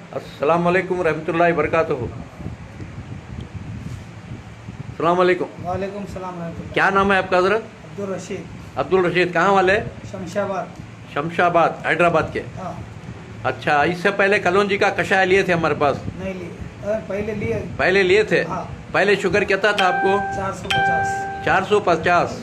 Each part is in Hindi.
अस्सलाम वालेकुम रहमतुल्लाहि बरकातुहू। अस्सलाम वालेकुम। वालेकुम सलाम रहमतुल्लाह। क्या नाम है आपका हजरत? अब्दुल रशीद। अब्दुल रशीद। कहाँ वाले? शमशाबाद। शमशाबाद, हैदराबाद के। हाँ। अच्छा, इससे पहले कलौंजी का कषाय लिए थे हमारे पास? नहीं लिए, पहले लिए। पहले लिए थे? हाँ। पहले शुगर कितना था आपको? 450। 450।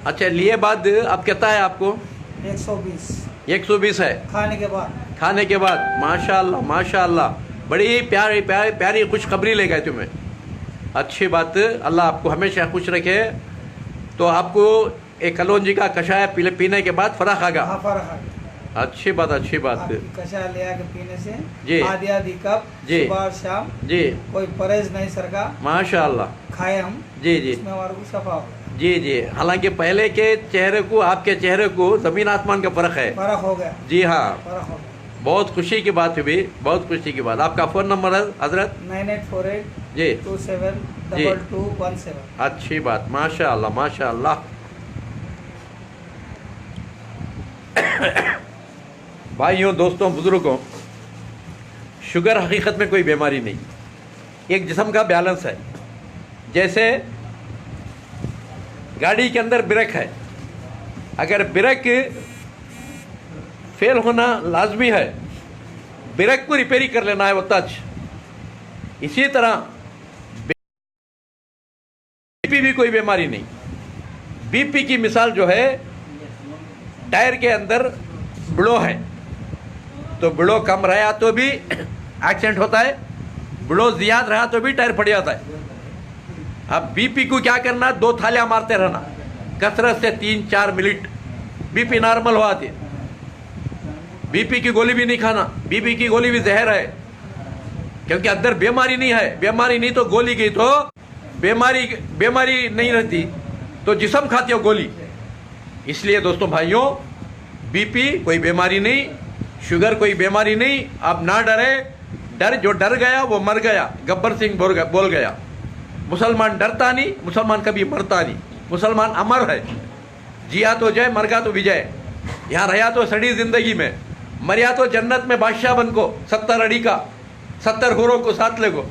अच्छा, लिए बाद अब कितना है आपको? 120। 120 है खाने के बाद। खाने के बाद। माशाल्लाह माशाल्लाह, बड़ी प्यारी प्यारी प्यारी खुशखबरी ले गए तुम्हें। अच्छी बात, अल्लाह आपको हमेशा खुश रखे। तो आपको एक कलौंजी का कषाय पीने के बाद फर्क आ गया? हाँ, फर्क आ गया। अच्छी बात, अच्छी बात। कषाय ले आके पीने से जी। आधी आधी कप जी। सुबह और शाम। जी। कोई परहेज नहीं सर का। माशाल्लाह। खाए हम। जी जी इसमें हमारे को सफा हो गया। जी जी। हालांकि पहले के चेहरे को आपके चेहरे को जमीन आसमान का फर्क है। फर्क हो गया। जी हाँ, फर्क हो गया। बहुत खुशी की बात हुई, बहुत खुशी की बात। आपका फ़ोन नंबर है हजरत? 9848 जी 272217। अच्छी बात, माशाल्लाह माशाल्लाह। भाइयों, दोस्तों, बुजुर्गों, शुगर हकीकत में कोई बीमारी नहीं, एक जिस्म का बैलेंस है। जैसे गाड़ी के अंदर ब्रेक है, अगर ब्रेक फेल होना लाजमी है, ब्रेक को रिपेयरिंग कर लेना है वो टच। इसी तरह बीपी भी कोई बीमारी नहीं। बीपी की मिसाल जो है, टायर के अंदर ब्लो है, तो ब्लो कम रहा तो भी एक्सीडेंट होता है, ब्लो ज्यादा रहा तो भी टायर फट जाता है। अब बीपी को क्या करना, 2 थालियां मारते रहना कसरत से 3-4 मिनट, बीपी नॉर्मल हो आती है। बीपी की गोली भी नहीं खाना, बीपी की गोली भी जहर है, क्योंकि अंदर बीमारी नहीं है। बीमारी नहीं तो गोली की तो बीमारी नहीं रहती, तो जिस्म खाती हो गोली। इसलिए दोस्तों भाइयों, बीपी कोई बीमारी नहीं, शुगर कोई बीमारी नहीं। आप ना डरे, जो डर गया वो मर गया। गब्बर सिंह बोल गया, मुसलमान डरता नहीं, मुसलमान कभी मरता नहीं। मुसलमान अमर है, जिया तो जय, मर गया तो विजय। यहाँ रहा तो सड़ी जिंदगी में, मरिया तो जन्नत में बादशाह बन को, 70 अड़ी का, 70 हुरों को साथ ले को,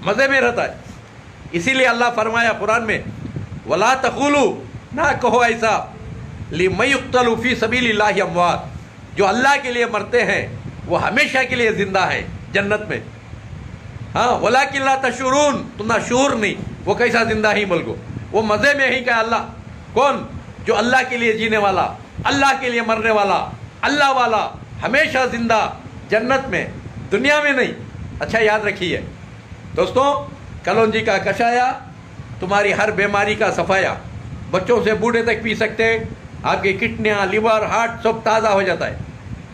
मजे में रहता है। इसीलिए अल्लाह फरमाया कुरान में, वला तकुलू, ना कहो ऐसा, लिमयुक्तलू फी सबीलिल्लाहि अमवात, जो अल्लाह के लिए मरते हैं वो हमेशा के लिए जिंदा है जन्नत में। हाँ, वलाकिन ला तशुरून, तुम ना शूर नहीं, वो कैसा जिंदा ही बोल, वो मजे में ही का अल्लाह। कौन? जो अल्लाह के लिए जीने वाला, अल्लाह के लिए मरने वाला, अल्लाह वाला, हमेशा जिंदा जन्नत में, दुनिया में नहीं। अच्छा याद रखिए दोस्तों, कलौंजी का कषाया तुम्हारी हर बीमारी का सफाया, बच्चों से बूढ़े तक पी सकते हैं। आपकी किडनियाँ, लिवर, हार्ट सब ताज़ा हो जाता है।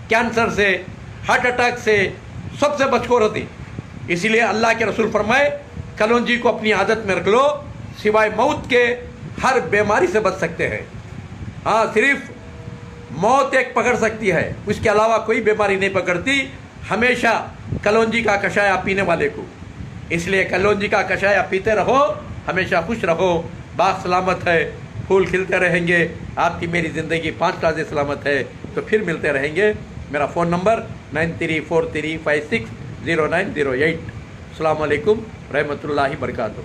कैंसर से, हार्ट अटैक से, सबसे बचको रहती। इसीलिए अल्लाह के रसूल फरमाए, कलौंजी को अपनी आदत में रख लो, सिवाय मौत के हर बीमारी से बच सकते हैं। हाँ, सिर्फ मौत एक पकड़ सकती है, उसके अलावा कोई बीमारी नहीं पकड़ती, हमेशा कलौंजी का कषाय पीने वाले को। इसलिए कलौंजी का कषाय पीते रहो, हमेशा खुश रहो, बाग सलामत है, फूल खिलते रहेंगे, आपकी मेरी ज़िंदगी 5 राज़े सलामत है। तो फिर मिलते रहेंगे। मेरा फ़ोन नंबर 9343560908। अस्सलाम वालेकुम रहमतुल्लाहि बरकातुहू।